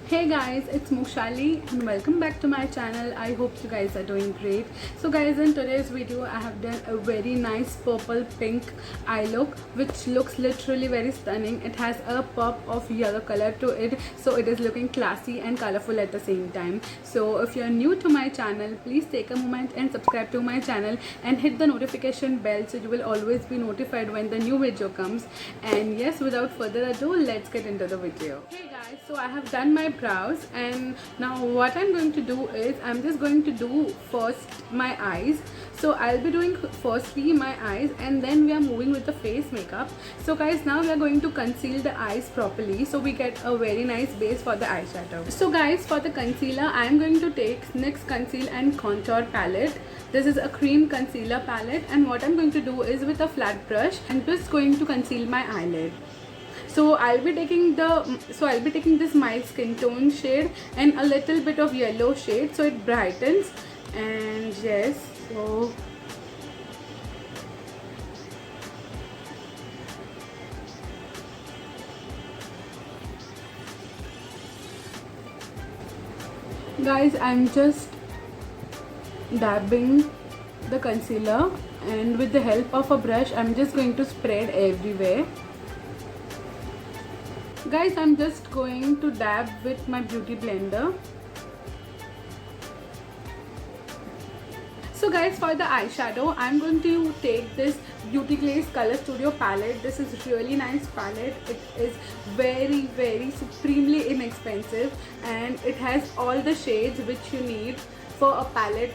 Hey guys, it's Mokshali and welcome back to my channel. I hope you guys are doing great. So guys, in today's video I have done a very nice purple pink eye look which looks literally very stunning. It has a pop of yellow color to it, so it is looking classy and colorful at the same time. So if you're new to my channel, please take a moment and subscribe to my channel and hit the notification bell so you will always be notified when the new video comes. And yes, without further ado, let's get into the video. Hey guys, so I have done my brows, and now what I'm going to do is I'm just going to do first my eyes. So I'll be doing firstly my eyes and then we are moving with the face makeup. So guys, now we are going to conceal the eyes properly so we get a very nice base for the eyeshadow. So guys, for the concealer I'm going to take NYX Conceal and Contour palette. This is a cream concealer palette, and what I'm going to do is with a flat brush I'm just going to conceal my eyelid. So I'll be taking this my skin tone shade and a little bit of yellow shade so it brightens. And yes, so guys, I'm just dabbing the concealer, and with the help of a brush I'm just going to spread everywhere. Guys, I'm just going to dab with my beauty blender. So guys, for the eyeshadow I'm going to take this Beauty Glaze Color Studio palette. This is really nice palette. It is very supremely inexpensive and it has all the shades which you need for a palette.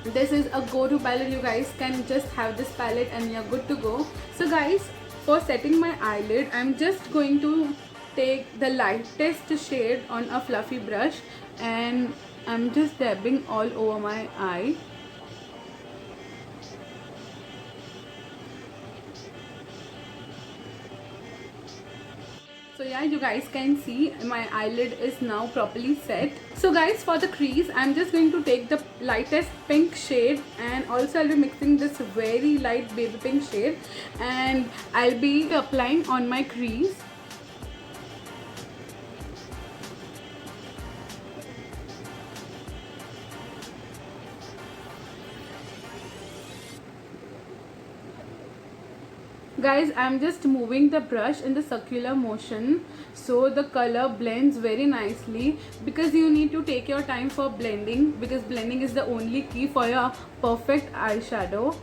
This is a go-to palette. You guys can just have this palette and you're good to go. So guys, for setting my eyelid I'm just going to take the lightest shade on a fluffy brush and I'm just dabbing all over my eye. So yeah, you guys can see my eyelid is now properly set. So guys, for the crease I'm just going to take the lightest pink shade, and also I'll be mixing this very light baby pink shade and I'll be applying on my crease. Guys, I'm just moving the brush in the circular motion so the color blends very nicely, because you need to take your time for blending, because blending is the only key for your perfect eyeshadow.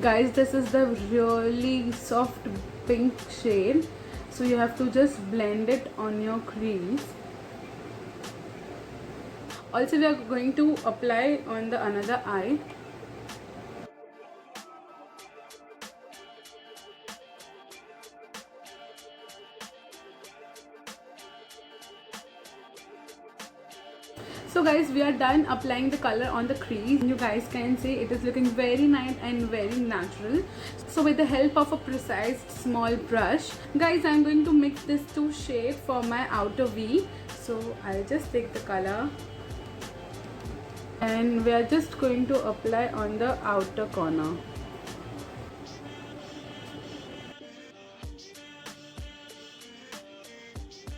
Guys, this is the really soft pink shade, so you have to just blend it on your crease. Also, we are going to apply on the another eye. So guys, we are done applying the color on the crease. You guys can see it is looking very nice and very natural. So with the help of a precise small brush, guys, I'm going to mix these two shades for my outer V. So I'll just take the color and we are just going to apply on the outer corner.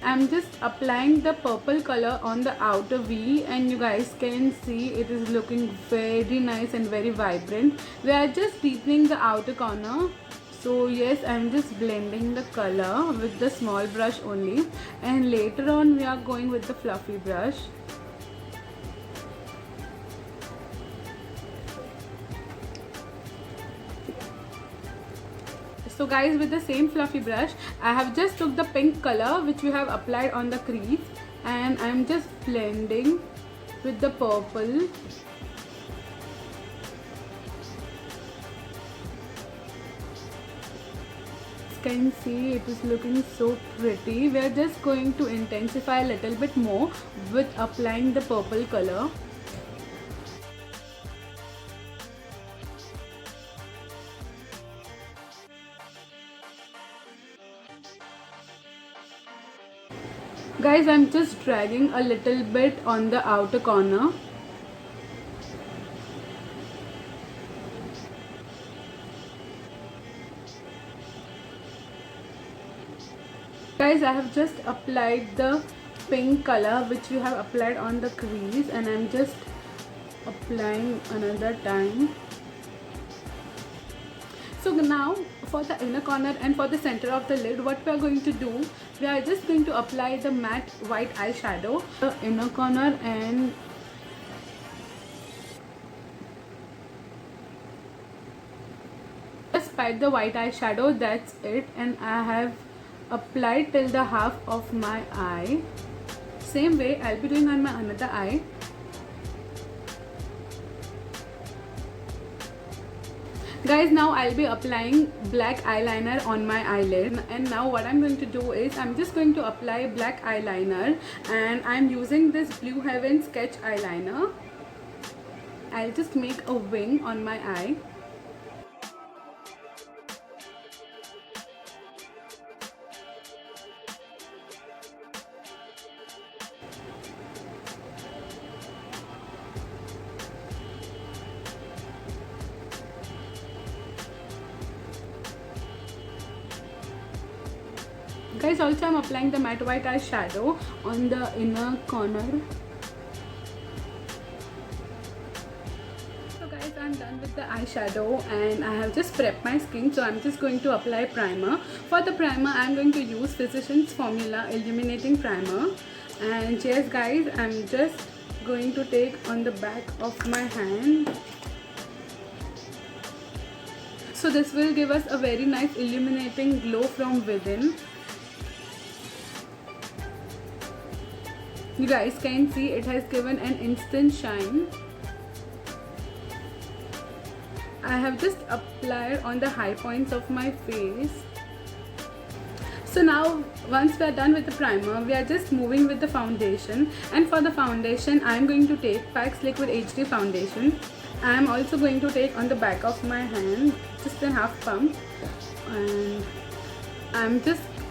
I'm just applying the purple color on the outer V, and you guys can see it is looking very nice and very vibrant. We are just deepening the outer corner. So yes, I'm just blending the color with the small brush only, and later on we are going with the fluffy brush. So guys, with the same fluffy brush I have just took the pink color which we have applied on the crease and I'm just blending with the purple. You can see it is looking so pretty. We are just going to intensify a little bit more with applying the purple color. Guys, I'm just dragging a little bit on the outer corner. Guys, I have just applied the pink color which we have applied on the crease, and I'm just applying another time. So now for the inner corner and for the center of the lid, what we are going to do, we are just going to apply the matte white eyeshadow, the inner corner, and just pat the white eyeshadow. That's it, and I have applied till the half of my eye. Same way I'll be doing on my another eye. Guys, now I'll be applying black eyeliner on my eyelid, and now what I'm going to do is I'm just going to apply black eyeliner, and I'm using this Blue Heaven sketch eyeliner. I'll just make a wing on my eye. Guys, also I'm applying the matte white eyeshadow on the inner corner. So guys, I'm done with the eyeshadow and I have just prepped my skin, so I'm just going to apply primer. For the primer, I'm going to use Physicians Formula Illuminating Primer. And yes guys, I'm just going to take on the back of my hand. So this will give us a very nice illuminating glow from within. You guys can see it has given an instant shine. I have just applied on the high points of my face. So now once we are done with the primer, we are just moving with the foundation. And for the foundation, I am going to take PAX Liquid HD foundation. I am also going to take on the back of my hand, just a half pump. And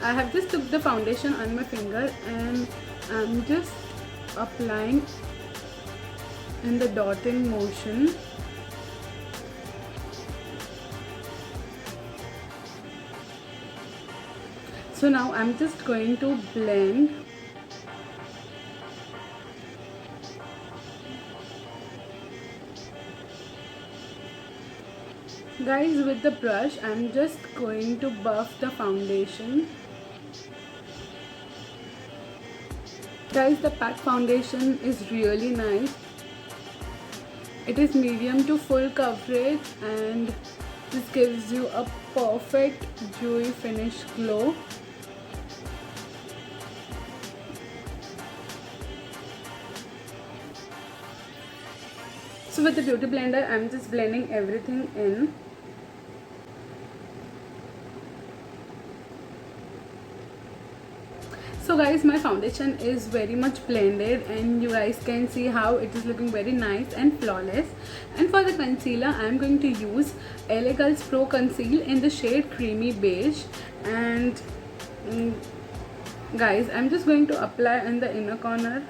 I have just took the foundation on my finger and I'm just applying in the dotting motion. So now I'm just going to blend. Guys, with the brush I'm just going to buff the foundation. Guys, the PAC foundation is really nice. It is medium to full coverage and this gives you a perfect dewy finish glow. So with the beauty blender, I'm just blending everything in. So guys, my foundation is very much blended and you guys can see how it is looking very nice and flawless. And for the concealer, I am going to use Elegals Pro Conceal in the shade Creamy Beige. And guys, I'm just going to apply in the inner corner.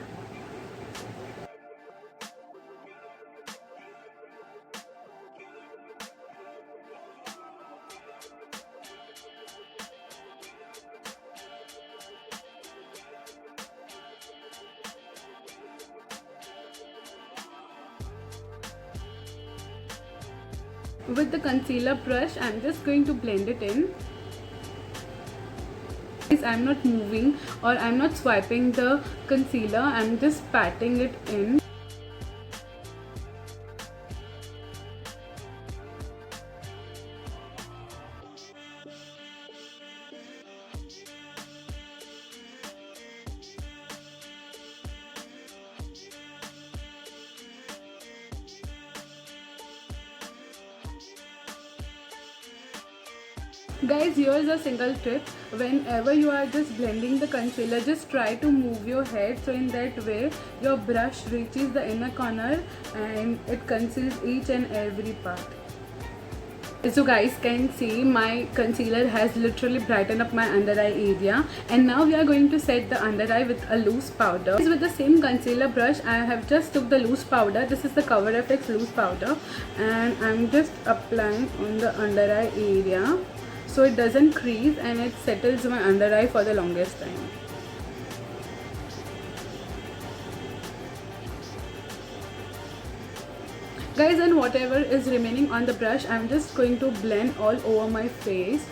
With the concealer brush, I'm just going to blend it in. I'm not moving or I'm not swiping the concealer, I'm just patting it in. Guys, here's a single tip. Whenever you are just blending the concealer, just try to move your head, so in that way your brush reaches the inner corner and it conceals each and every part. So guys can see my concealer has literally brightened up my under eye area, and now we are going to set the under eye with a loose powder. With the same concealer brush, I have just took the loose powder. This is the Cover FX loose powder and I'm just applying on the under eye area. so it doesn't crease and it settles my under eye for the longest time. Guys, and whatever is remaining on the brush, I'm just going to blend all over my face.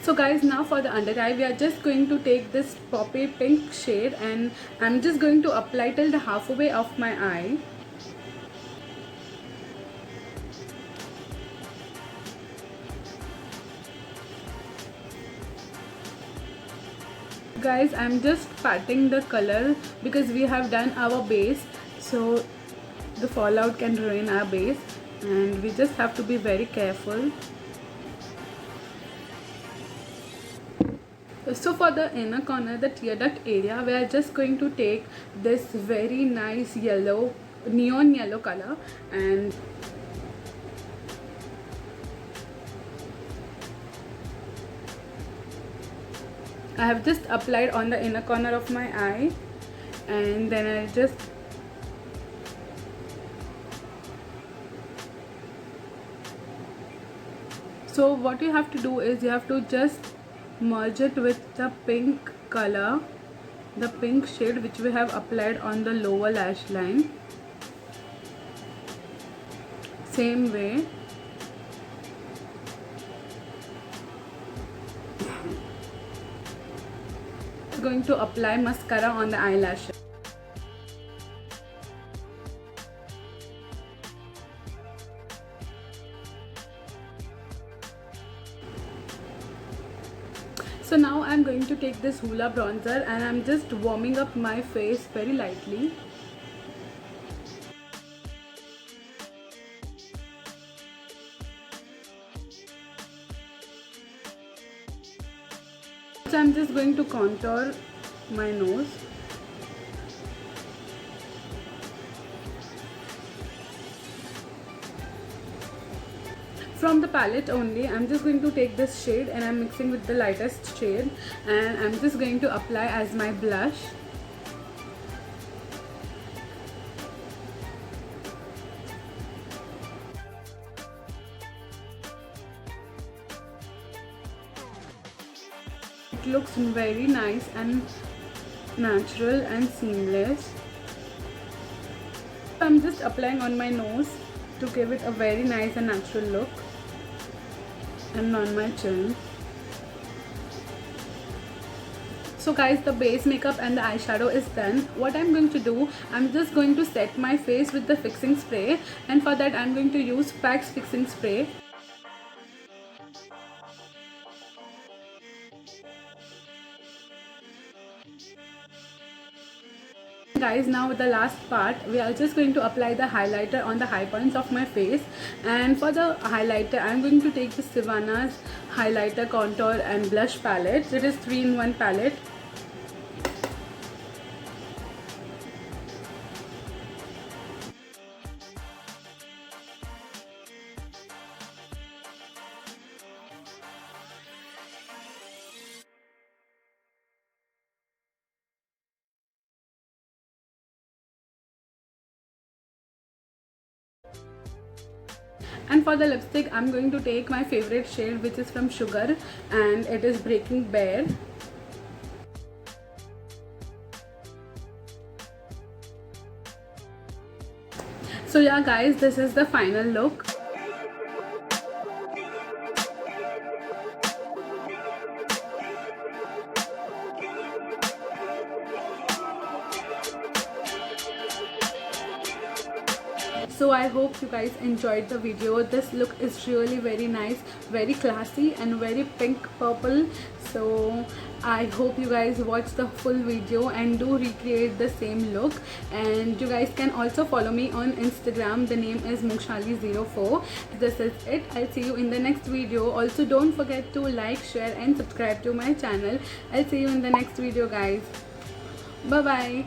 So guys, now for the under eye, we are just going to take this poppy pink shade and I'm just going to apply till the halfway of my eye. Guys, I'm just patting the color because we have done our base, so the fallout can ruin our base and we just have to be very careful. So for the inner corner, the tear duct area, we are just going to take this very nice yellow, neon yellow color, and I have just applied on the inner corner of my eye, and then I just so what you have to do is you have to just merge it with the pink color, the pink shade which we have applied on the lower lash line. Same way. Going to apply mascara on the eyelashes. So now I'm going to take this Hoola bronzer and I'm just warming up my face very lightly. So I'm just going to contour my nose. From the palette only, I'm just going to take this shade and I'm mixing with the lightest shade and I'm just going to apply as my blush. It looks very nice and natural and seamless. I'm just applying on my nose to give it a very nice and natural look, and on my chin. So guys, the base makeup and the eyeshadow is done. What I'm going to do, I'm just going to set my face with the fixing spray, and for that I'm going to use PAX fixing spray. Guys, now the last part, we are just going to apply the highlighter on the high points of my face, and for the highlighter I'm going to take the Sivana's highlighter, contour and blush palette. It is 3-in-1 palette. And for the lipstick, I'm going to take my favorite shade, which is from Sugar, and it is Breaking Bear. So yeah guys, this is the final look. So I hope you guys enjoyed the video. This look is really very nice, very classy and very pink purple. So I hope you guys watch the full video and do recreate the same look. And you guys can also follow me on Instagram. The name is Mokshali04. This is it. I'll see you in the next video. Also don't forget to like, share and subscribe to my channel. I'll see you in the next video guys. Bye bye.